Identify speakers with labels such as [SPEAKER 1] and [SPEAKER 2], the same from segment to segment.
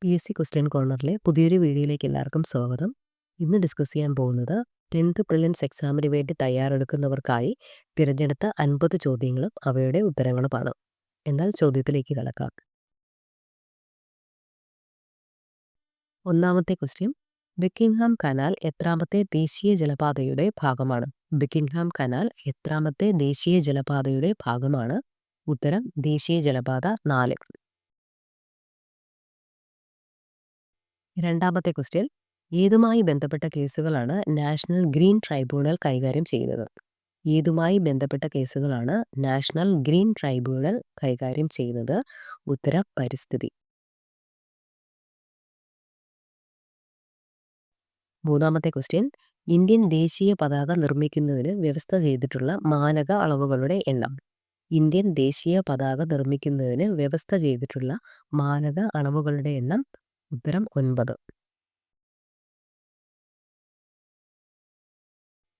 [SPEAKER 1] PSC question കോർണറിലെ പുതിയൊരു വീഡിയോയിലേക്ക് എല്ലാവർക്കും സ്വാഗതം. ഇന്ന് ഡിസ്കസ് ചെയ്യാൻ പോകുന്നത് 10th പ്രിലിംസ് എക്സാമിന് വേണ്ടി തയ്യാറെടുക്കുന്നവർക്കായി തിരഞ്ഞെടുത്ത 50 ചോദ്യങ്ങളും അവയുടെ ഉത്തരങ്ങളുമാണ്. എന്നാൽ ചോദ്യത്തിലേക്ക് കടക്കാം. ഒന്നാമത്തെ ക്വസ്റ്റ്യൻ, ബക്കിംഗ്ഹാം കനാൽ എത്രാമത്തെ ദേശീയ ജലപാതയുടെ ഭാഗമാണ്? ബക്കിംഗ്ഹാം കനാൽ എത്രാമത്തെ ദേശീയ ജലപാതയുടെ ഭാഗമാണ്? ഉത്തരം ദേശീയ ജലപാത 4. രണ്ടാമത്തെ ക്വസ്റ്റ്യൻ, ഏതുമായി ബന്ധപ്പെട്ട കേസുകളാണ് നാഷണൽ ഗ്രീൻ ട്രൈബ്യൂണൽ കൈകാര്യം ചെയ്യുന്നത്? ഏതുമായി ബന്ധപ്പെട്ട കേസുകളാണ് നാഷണൽ ഗ്രീൻ ട്രൈബ്യൂണൽ കൈകാര്യം ചെയ്യുന്നത്? ഉത്തരം പരിസ്ഥിതി. മൂന്നാമത്തെ ക്വസ്റ്റ്യൻ, ഇന്ത്യൻ ദേശീയ പതാക നിർമ്മിക്കുന്നതിന് വ്യവസ്ഥ ചെയ്തിട്ടുള്ള മാനക അളവുകളുടെ എണ്ണം? ഇന്ത്യൻ ദേശീയ പതാക നിർമ്മിക്കുന്നതിന് വ്യവസ്ഥ ചെയ്തിട്ടുള്ള മാനക അളവുകളുടെ എണ്ണം? ഉത്തരം 9.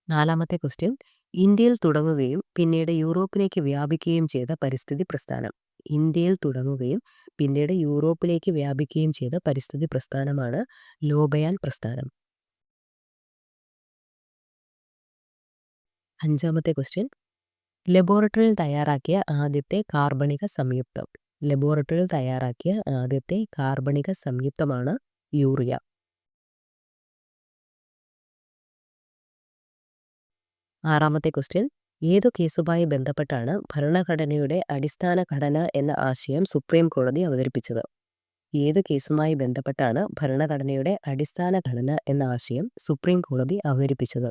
[SPEAKER 1] നാലാമത്തെ ക്വസ്റ്റ്യൻ, ഇന്ത്യയിൽ തുടങ്ങുകയും പിന്നീട് യൂറോപ്പിലേക്ക് വ്യാപിക്കുകയും ചെയ്ത പരിസ്ഥിതി പ്രസ്ഥാനം? ഇന്ത്യയിൽ തുടങ്ങുകയും പിന്നീട് യൂറോപ്പിലേക്ക് വ്യാപിക്കുകയും ചെയ്ത പരിസ്ഥിതി പ്രസ്ഥാനമാണ് ലോബയാൻ പ്രസ്ഥാനം. അഞ്ചാമത്തെ ക്വസ്റ്റ്യൻ, ലബോറട്ടറിയിൽ തയ്യാറാക്കിയ ആദ്യത്തെ കാർബണിക സംയുക്തം? ലബോറട്ടറിയിൽ തയ്യാറാക്കിയ ആദ്യത്തെ കാർബണിക സംയുക്തമാണ് യൂറിയ. ആറാമത്തെ ക്വസ്റ്റ്യൻ, ഏതു കേസുമായി ബന്ധപ്പെട്ടാണ് ഭരണഘടനയുടെ അടിസ്ഥാന ഘടന എന്ന ആശയം സുപ്രീം കോടതി അവതരിപ്പിച്ചത്? ഏത് കേസുമായി ബന്ധപ്പെട്ടാണ് ഭരണഘടനയുടെ അടിസ്ഥാന ഘടന എന്ന ആശയം സുപ്രീം കോടതി അവതരിപ്പിച്ചത്?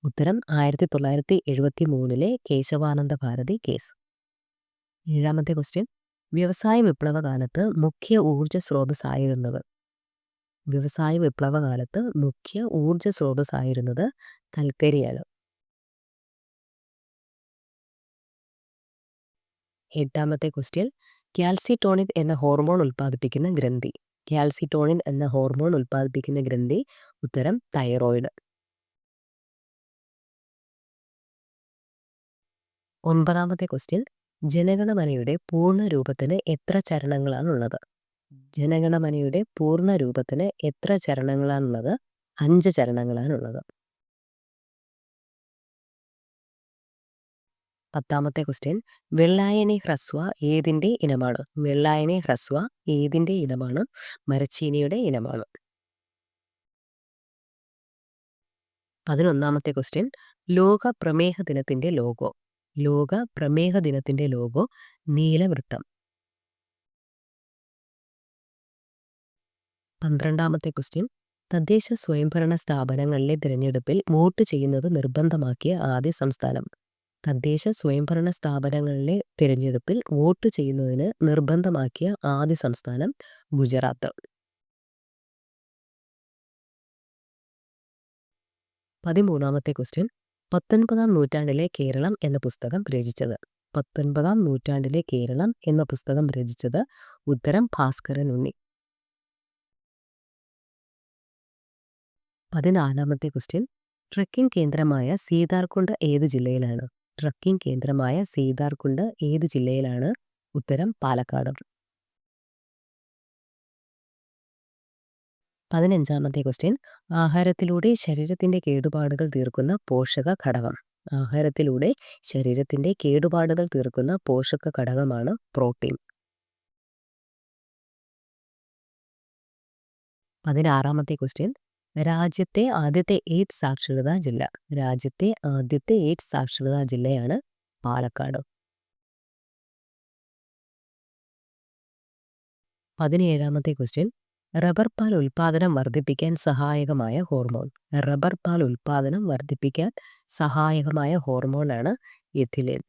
[SPEAKER 1] ഉത്തരം 1973 കേശവാനന്ദ ഭാരതി കേസ്. ഏഴാമത്തെ ക്വസ്റ്റ്യൻ, വ്യവസായ വിപ്ലവകാലത്ത് മുഖ്യ ഊർജ സ്രോതസ്സായിരുന്നത്? വ്യവസായ വിപ്ലവകാലത്ത് മുഖ്യ ഊർജ സ്രോതസ്സായിരുന്നത് കൽക്കരിയാണ്. എട്ടാമത്തെ ക്വസ്റ്റ്യൻ, കാൽസിറ്റോണിൻ എന്ന ഹോർമോൺ ഉൽപ്പാദിപ്പിക്കുന്ന ഗ്രന്ഥി? കാൽസിറ്റോണിൻ എന്ന ഹോർമോൺ ഉൽപ്പാദിപ്പിക്കുന്ന ഗ്രന്ഥി? ഉത്തരം തൈറോയിഡ്. ഒൻപതാമത്തെ ക്വസ്റ്റ്യൻ, ജനഗണമനയുടെ പൂർണ്ണ രൂപത്തിന് എത്ര ചരണങ്ങളാണുള്ളത്? ജനഗണമനയുടെ പൂർണ്ണ രൂപത്തിന് എത്ര ചരണങ്ങളാണുള്ളത്? 5 ചരണങ്ങളാണുള്ളത്. പത്താമത്തെ ക്വസ്റ്റ്യൻ, വെള്ളായനി ഹ്രസ്വ ഏതിൻ്റെ ഇനമാണ്? വെള്ളായനി ഹ്രസ്വ ഏതിൻ്റെ ഇനമാണ്? മരച്ചീനിയുടെ ഇനമാണ്. 11ാമത്തെ ക്വസ്റ്റ്യൻ, ലോക പ്രമേഹ ദിനത്തിൻ്റെ ലോഗോ? ലോക പ്രമേഹ ദിനത്തിൻ്റെ ലോഗോ നീലവൃത്തം. 12ാമത്തെ ക്വസ്റ്റ്യൻ, തദ്ദേശ സ്വയംഭരണ സ്ഥാപനങ്ങളിലെ തിരഞ്ഞെടുപ്പിൽ വോട്ട് ചെയ്യുന്നത് നിർബന്ധമാക്കിയ ആദ്യ സംസ്ഥാനം? തദ്ദേശ സ്വയംഭരണ സ്ഥാപനങ്ങളിലെ തിരഞ്ഞെടുപ്പിൽ വോട്ട് ചെയ്യുന്നതിന് നിർബന്ധമാക്കിയ ആദ്യ സംസ്ഥാനം ഗുജറാത്ത്. 13ാമത്തെ ക്വസ്റ്റ്യൻ, 19ാം നൂറ്റാണ്ടിലെ കേരളം എന്ന പുസ്തകം രചിച്ചത്? 19ാം നൂറ്റാണ്ടിലെ കേരളം എന്ന പുസ്തകം രചിച്ചത്? ഉത്തരം ഭാസ്കരൻ ഉണ്ണി. 14ാമത്തെ ക്വസ്റ്റ്യൻ, ട്രക്കിംഗ് കേന്ദ്രമായ സീതാർകുണ്ട് ഏത് ജില്ലയിലാണ്? ട്രക്കിംഗ് കേന്ദ്രമായ സീതാർകുണ്ട് ഏത് ജില്ലയിലാണ്? ഉത്തരം പാലക്കാട്. 15ാമത്തെ ക്വസ്റ്റ്യൻ, ആഹാരത്തിലൂടെ ശരീരത്തിൻ്റെ കേടുപാടുകൾ തീർക്കുന്ന പോഷക ഘടകം? ആഹാരത്തിലൂടെ ശരീരത്തിൻ്റെ കേടുപാടുകൾ തീർക്കുന്ന പോഷക ഘടകമാണ് പ്രോട്ടീൻ. 16ാമത്തെ ക്വസ്റ്റ്യൻ, രാജ്യത്തെ ആദ്യത്തെ എയ്ഡ്സ് സാക്ഷരതാ ജില്ല? രാജ്യത്തെ ആദ്യത്തെ എയ്ഡ്സ് സാക്ഷരതാ ജില്ലയാണ് പാലക്കാട്. 17ാമത്തെ ക്വസ്റ്റ്യൻ, റബ്ബർ പാൽ ഉൽപ്പാദനം വർദ്ധിപ്പിക്കാൻ സഹായകമായ ഹോർമോൺ? റബ്ബർ പാൽ ഉൽപ്പാദനം വർദ്ധിപ്പിക്കാൻ സഹായകമായ ഹോർമോണാണ് എഥിലിൻ.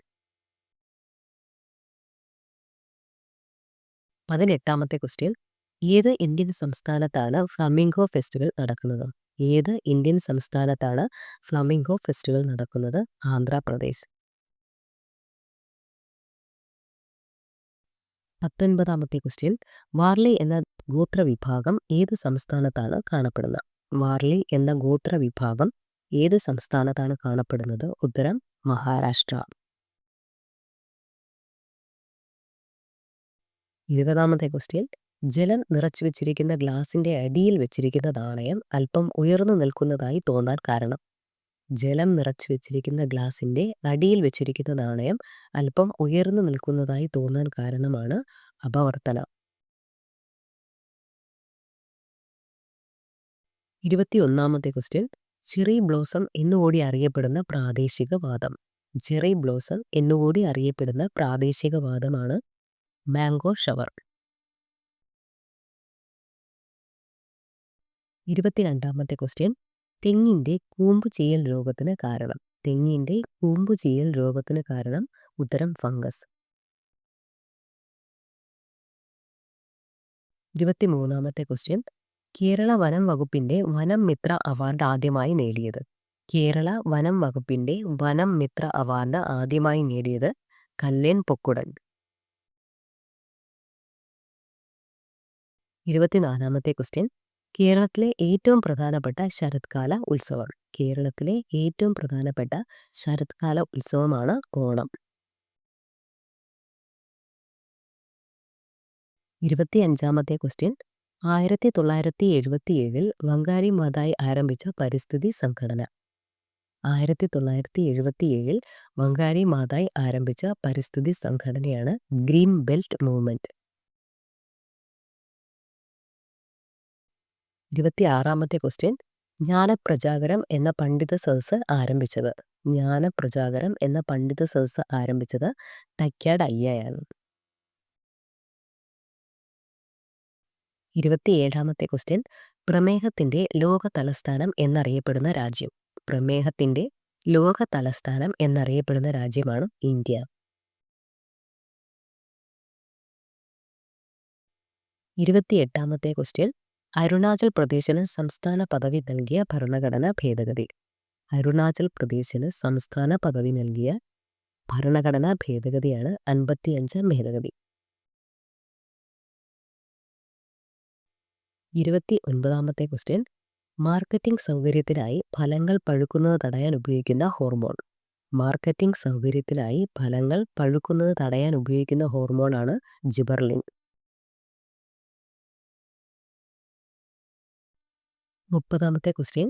[SPEAKER 1] 18ാമത്തെ ക്വസ്റ്റ്യൻ, ഏത് ഇന്ത്യൻ സംസ്ഥാനത്താണ് ഫ്ലമിംഗോ ഫെസ്റ്റിവൽ നടക്കുന്നത്? ഏത് ഇന്ത്യൻ സംസ്ഥാനത്താണ് ഫ്ലമിംഗോ ഫെസ്റ്റിവൽ നടക്കുന്നത്? ആന്ധ്രാപ്രദേശ്. 19ാമത്തെ ക്വസ്റ്റ്യൻ, വാർലി എന്ന ഗോത്രവിഭാഗം ഏത് സംസ്ഥാനത്താണ് കാണപ്പെടുന്നത്? വാർലി എന്ന ഗോത്രവിഭാഗം ഏത് സംസ്ഥാനത്താണ് കാണപ്പെടുന്നത്? ഉത്തരം മഹാരാഷ്ട്ര. 20ാമത്തെ ക്വസ്റ്റ്യൻ, ജലം നിറച്ചു വെച്ചിരിക്കുന്ന ഗ്ലാസിന്റെ അടിയിൽ വെച്ചിരിക്കുന്ന നാണയം അല്പം ഉയർന്നു നിൽക്കുന്നതായി തോന്നാൻ കാരണം. ജലം നിറച്ചു വെച്ചിരിക്കുന്ന ഗ്ലാസിന്റെ അടിയിൽ വെച്ചിരിക്കുന്ന നാണയം അല്പം ഉയർന്നു നിൽക്കുന്നതായി തോന്നാൻ കാരണമാണ് അപവർത്തന. 21ാമത്തെ ക്വസ്റ്റ്യൻ. ചെറി ബ്ലോസം എന്നുകൂടി അറിയപ്പെടുന്ന പ്രാദേശിക വാദം. ചെറി ബ്ലോസം എന്നുകൂടി അറിയപ്പെടുന്ന പ്രാദേശിക വാദമാണ് മാംഗോ ഷവർ. 22ാമത്തെ ക്വസ്റ്റ്യൻ. തെങ്ങിന്റെ കൂമ്പു ചീയൽ രോഗത്തിന് കാരണം. തെങ്ങിന്റെ കൂമ്പു ചീയൽ രോഗത്തിന് കാരണം ഉത്തരം ഫംഗസ്. 23ാമത്തെ ക്വസ്റ്റ്യൻ. കേരള വനം വകുപ്പിന്റെ വനം മിത്ര അവാർഡ് ആദ്യമായി നേടിയത്. കേരള വനം വകുപ്പിന്റെ വനം മിത്ര അവാർഡ് ആദ്യമായി നേടിയത് കല്ലേൻ പൊക്കുടൻ. 24ാമത്തെ ക്വസ്റ്റ്യൻ. കേരളത്തിലെ ഏറ്റവും പ്രധാനപ്പെട്ട ശരത്കാല ഉത്സവം. കേരളത്തിലെ ഏറ്റവും പ്രധാനപ്പെട്ട ശരത്കാല ഉത്സവമാണ് ഓണം. 25ാമത്തെ ക്വസ്റ്റ്യൻ. 1977 വങ്കാരി മാതായി ആരംഭിച്ച പരിസ്ഥിതി സംഘടന. 1977 വങ്കാരി മാതായി ആരംഭിച്ച പരിസ്ഥിതി സംഘടനയാണ് ഗ്രീൻ ബെൽറ്റ് മൂവ്മെന്റ്. 26ാമത്തെ ക്വസ്റ്റ്യൻ. ജ്ഞാനപ്രചാകരം എന്ന പണ്ഡിത സദസ്സ് ആരംഭിച്ചത്. ജ്ഞാനപ്രചാകരം എന്ന പണ്ഡിത സദസ്സ് ആരംഭിച്ചത് തൈക്കാട് അയ്യയാണ്. 27ാമത്തെ ക്വസ്റ്റ്യൻ. പ്രമേഹത്തിന്റെ ലോക തലസ്ഥാനം എന്നറിയപ്പെടുന്ന രാജ്യം. പ്രമേഹത്തിന്റെ ലോക തലസ്ഥാനം എന്നറിയപ്പെടുന്ന രാജ്യമാണ് ഇന്ത്യ. 28ാമത്തെ ക്വസ്റ്റ്യൻ. അരുണാചൽ പ്രദേശിന് സംസ്ഥാന പദവി നൽകിയ ഭരണഘടനാ ഭേദഗതി. അരുണാചൽ പ്രദേശിന് സംസ്ഥാന പദവി നൽകിയ ഭരണഘടനാ ഭേദഗതിയാണ് 55 ഭേദഗതി. 29ാമത്തെ ക്വസ്റ്റ്യൻ. മാർക്കറ്റിംഗ് സൗകര്യത്തിനായി ഫലങ്ങൾ പഴുക്കുന്നത് തടയാൻ ഉപയോഗിക്കുന്ന ഹോർമോൺ. മാർക്കറ്റിംഗ് സൗകര്യത്തിനായി ഫലങ്ങൾ പഴുക്കുന്നത് തടയാൻ ഉപയോഗിക്കുന്ന ഹോർമോണാണ് ജിബർലിൻ. 30ാമത്തെ ക്വസ്റ്റ്യൻ.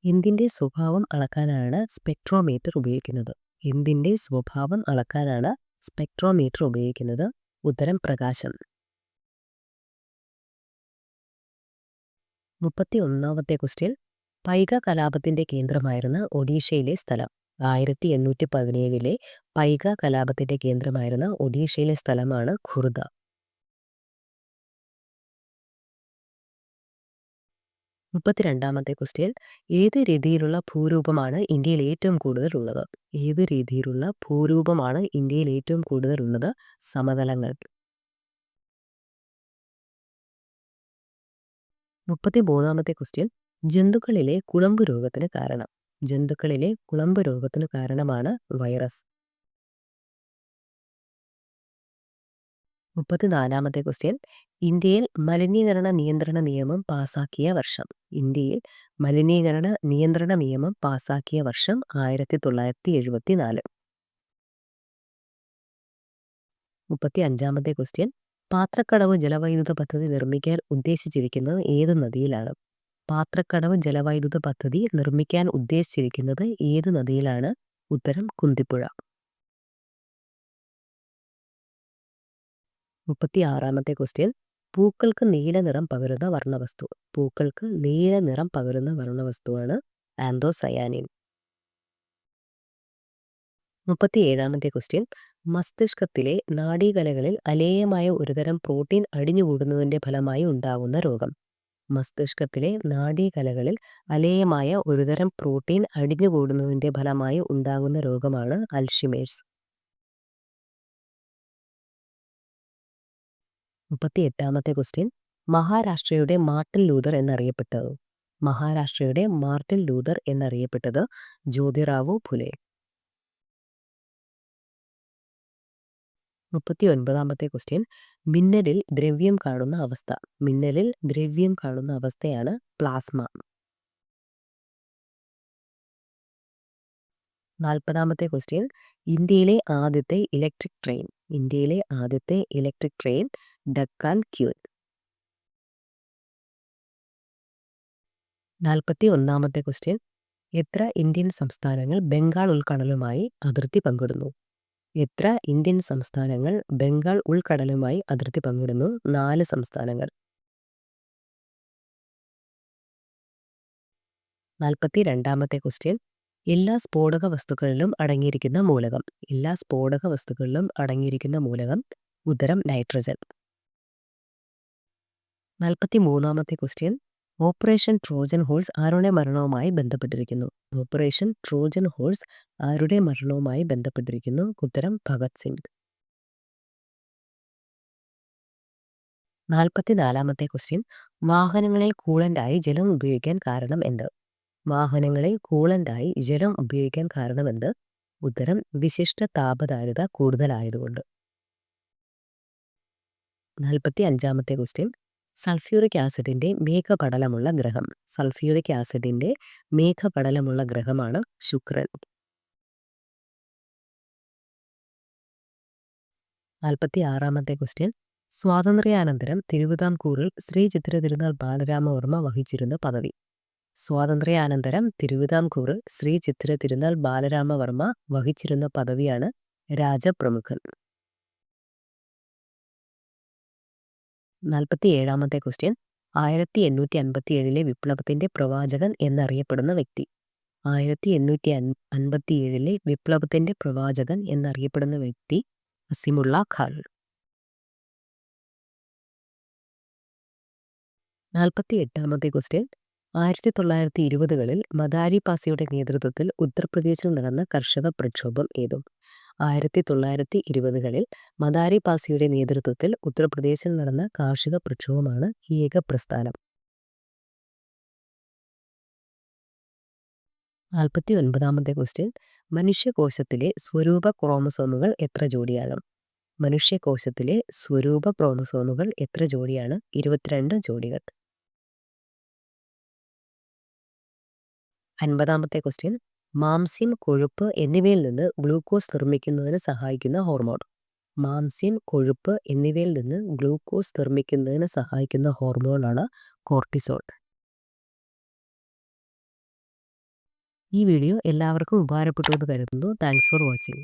[SPEAKER 1] എന്തിൻ്റെ സ്വഭാവം അളക്കാനാണ് സ്പെക്ട്രോമീറ്റർ ഉപയോഗിക്കുന്നത്. എന്തിൻ്റെ സ്വഭാവം അളക്കാനാണ് സ്പെക്ട്രോമീറ്റർ ഉപയോഗിക്കുന്നത്. ഉത്തരം പ്രകാശം. 31ാമത്തെ ക്വസ്റ്റ്യൻ. പൈക കലാപത്തിന്റെ കേന്ദ്രമായിരുന്ന ഒഡീഷയിലെ സ്ഥലം. 1817 പൈക കലാപത്തിന്റെ കേന്ദ്രമായിരുന്ന ഒഡീഷയിലെ സ്ഥലമാണ് ഖുർദ. 32ാമത്തെ ക്വസ്റ്റ്യൻ. ഏത് രീതിയിലുള്ള ഭൂരൂപമാണ് ഇന്ത്യയിൽ ഏറ്റവും കൂടുതൽ ഉള്ളത്. ഏത് രീതിയിലുള്ള ഭൂരൂപമാണ് ഇന്ത്യയിൽ ഏറ്റവും കൂടുതൽ ഉള്ളത്. സമതലങ്ങൾ. 33ാമത്തെ ക്വസ്റ്റ്യൻ. ജന്തുക്കളിലെ കുളമ്പ് രോഗത്തിന് കാരണം. ജന്തുക്കളിലെ കുളമ്പ് രോഗത്തിന് കാരണമാണ് വൈറസ്. 34ാമത്തെ ക്വസ്റ്റ്യൻ. ഇന്ത്യയിൽ മലിനീകരണ നിയന്ത്രണ നിയമം പാസാക്കിയ വർഷം. ഇന്ത്യയിൽ മലിനീകരണ നിയന്ത്രണ നിയമം പാസാക്കിയ വർഷം 1974. 35ാമത്തെ ക്വസ്റ്റ്യൻ. പാത്രക്കടവ് ജലവൈദ്യുത പദ്ധതി നിർമ്മിക്കാൻ ഉദ്ദേശിച്ചിരിക്കുന്നത് ഏത് നദിയിലാണ്. പാത്രക്കടവ് ജലവൈദ്യുത പദ്ധതി നിർമ്മിക്കാൻ ഉദ്ദേശിച്ചിരിക്കുന്നത് ഏത് നദിയിലാണ്. ഉത്തരം കുന്തിപ്പുഴ. 36ാമത്തെ ക്വസ്റ്റ്യൻ. പൂക്കൾക്ക് നീല നിറം പകരുന്ന വർണ്ണവസ്തു. പൂക്കൾക്ക് നീല നിറം പകരുന്ന വർണ്ണവസ്തുവാണ് ആന്തോസയാനിൻ. 37ാമത്തെ ക്വസ്റ്റ്യൻ. മസ്തിഷ്കത്തിലെ നാഡീകലകളിൽ അലേയമായ ഒരുതരം പ്രോട്ടീൻ അടിഞ്ഞുകൂടുന്നതിന്റെ ഫലമായി ഉണ്ടാകുന്ന രോഗം. മസ്തിഷ്കത്തിലെ നാഡീകലകളിൽ അലേയമായ ഒരുതരം പ്രോട്ടീൻ അടിഞ്ഞുകൂടുന്നതിന്റെ ഫലമായി ഉണ്ടാകുന്ന രോഗമാണ് അൽഷിമേഴ്സ്. 38ാമത്തെ ക്വസ്റ്റ്യൻ. മഹാരാഷ്ട്രയുടെ മാർട്ടിൻ ലൂതർ എന്നറിയപ്പെട്ടത്. മഹാരാഷ്ട്രയുടെ മാർട്ടിൻ ലൂതർ എന്നറിയപ്പെട്ടത് ജ്യോതിറാവു ഫുലെ. 39ാമത്തെ ക്വസ്റ്റ്യൻ. മിന്നലിൽ ദ്രവ്യം കാണുന്ന അവസ്ഥ. മിന്നലിൽ ദ്രവ്യം കാണുന്ന അവസ്ഥയാണ് പ്ലാസ്മ. 40ാമത്തെ ക്വസ്റ്റ്യൻ. ഇന്ത്യയിലെ ആദ്യത്തെ ഇലക്ട്രിക് ട്രെയിൻ. ഇന്ത്യയിലെ ആദ്യത്തെ ഇലക്ട്രിക് ട്രെയിൻ ഡക്കാൻ ക്യൂൻ. 41-ാമത്തെ ക്വസ്റ്റ്യൻ. എത്ര ഇന്ത്യൻ സംസ്ഥാനങ്ങൾ ബംഗാൾ ഉൾക്കടലുമായി അതിർത്തി പങ്കിടുന്നു? എത്ര ഇന്ത്യൻ സംസ്ഥാനങ്ങൾ ബംഗാൾ ഉൾക്കടലുമായി അതിർത്തി പങ്കിടുന്നു? 4 സംസ്ഥാനങ്ങൾ. 42-ാമത്തെ ക്വസ്റ്റ്യൻ. എല്ലാ സ്ഫോടക വസ്തുക്കളിലും അടങ്ങിയിരിക്കുന്ന മൂലകം. എല്ലാ സ്ഫോടക വസ്തുക്കളിലും അടങ്ങിയിരിക്കുന്ന മൂലകം. ഉത്തരം നൈട്രജൻ. 43-ാമത്തെ ക്വസ്റ്റ്യൻ. ഓപ്പറേഷൻ ട്രോജൻ ഹോഴ്സ് ആരുടെ മരണവുമായി ബന്ധപ്പെട്ടിരിക്കുന്നു? ഓപ്പറേഷൻ ട്രോജൻ ഹോഴ്സ് ആരുടെ മരണവുമായി ബന്ധപ്പെട്ടിരിക്കുന്നു? ഉത്തരം ഭഗത് സിംഗ്. 44-ാമത്തെ ക്വസ്റ്റ്യൻ. വാഹനങ്ങളിൽ കൂളന്റായി ജലം ഉപയോഗിക്കാൻ കാരണം എന്ത്? വാഹനങ്ങളിൽ കൂളന്റായി ജലം ഉപയോഗിക്കാൻ കാരണമെന്ത്? ഉത്തരം വിശിഷ്ട താപധാരിത കൂടുതലായതുകൊണ്ട്. 45-ാമത്തെ ക്വസ്റ്റ്യൻ. സൾഫ്യൂറിക് ആസിഡിന്റെ മേഘപടലമുള്ള ഗ്രഹം. സൾഫ്യൂറിക് ആസിഡിന്റെ മേഘപടലമുള്ള ഗ്രഹമാണ് ശുക്രൻ. 46-ാമത്തെ ക്വസ്റ്റ്യൻ. സ്വാതന്ത്ര്യാനന്തരം തിരുവിതാംകൂറിൽ ശ്രീ ചിത്തിര തിരുനാൾ ബാലരാമവർമ്മ വഹിച്ചിരുന്ന പദവി. സ്വാതന്ത്ര്യാനന്തരം തിരുവിതാംകൂറിൽ ശ്രീ ചിത്തിര തിരുനാൾ ബാലരാമവർമ്മ വഹിച്ചിരുന്ന പദവിയാണ് രാജപ്രമുഖൻ. 47-ാമത്തെ ക്വസ്റ്റ്യൻ. 1857-ലെ വിപ്ലവത്തിന്റെ പ്രവാചകൻ എന്നറിയപ്പെടുന്ന വ്യക്തി. 1857-ലെ വിപ്ലവത്തിന്റെ പ്രവാചകൻ എന്നറിയപ്പെടുന്ന വ്യക്തി അസിമുള്ള ഖാൻ. 48-ാമത്തെ ക്വസ്റ്റ്യൻ. 1920-കളിൽ മദാരി പാസിയുടെ നേതൃത്വത്തിൽ ഉത്തർപ്രദേശിൽ നടന്ന കർഷക പ്രക്ഷോഭം ഏതും? 1920-കളിൽ മദാരി പാസിയുടെ നേതൃത്വത്തിൽ ഉത്തർപ്രദേശിൽ നടന്ന കാർഷിക പ്രക്ഷോഭമാണ് ഏക പ്രസ്ഥാനം. 49-ാമത്തെ ക്വസ്റ്റ്യൻ. മനുഷ്യകോശത്തിലെ സ്വരൂപ ക്രോമസോമുകൾ എത്ര ജോഡിയാണ്? മനുഷ്യകോശത്തിലെ സ്വരൂപ ക്രോമസോമുകൾ എത്ര ജോഡിയാണ്? 22 ജോഡികൾ. 50-ാമത്തെ ക്വസ്റ്റ്യൻ. മാംസ്യം, കൊഴുപ്പ് എന്നിവയിൽ നിന്ന് ഗ്ലൂക്കോസ് നിർമ്മിക്കുന്നതിന് സഹായിക്കുന്ന ഹോർമോൺ. മാംസ്യം, കൊഴുപ്പ് എന്നിവയിൽ നിന്ന് ഗ്ലൂക്കോസ് നിർമ്മിക്കുന്നതിന് സഹായിക്കുന്ന ഹോർമോണാണ് കോർട്ടിസോൾ. ഈ വീഡിയോ എല്ലാവർക്കും ഉപകാരപ്പെട്ടു എന്ന് കരുതുന്നു. Thanks for watching.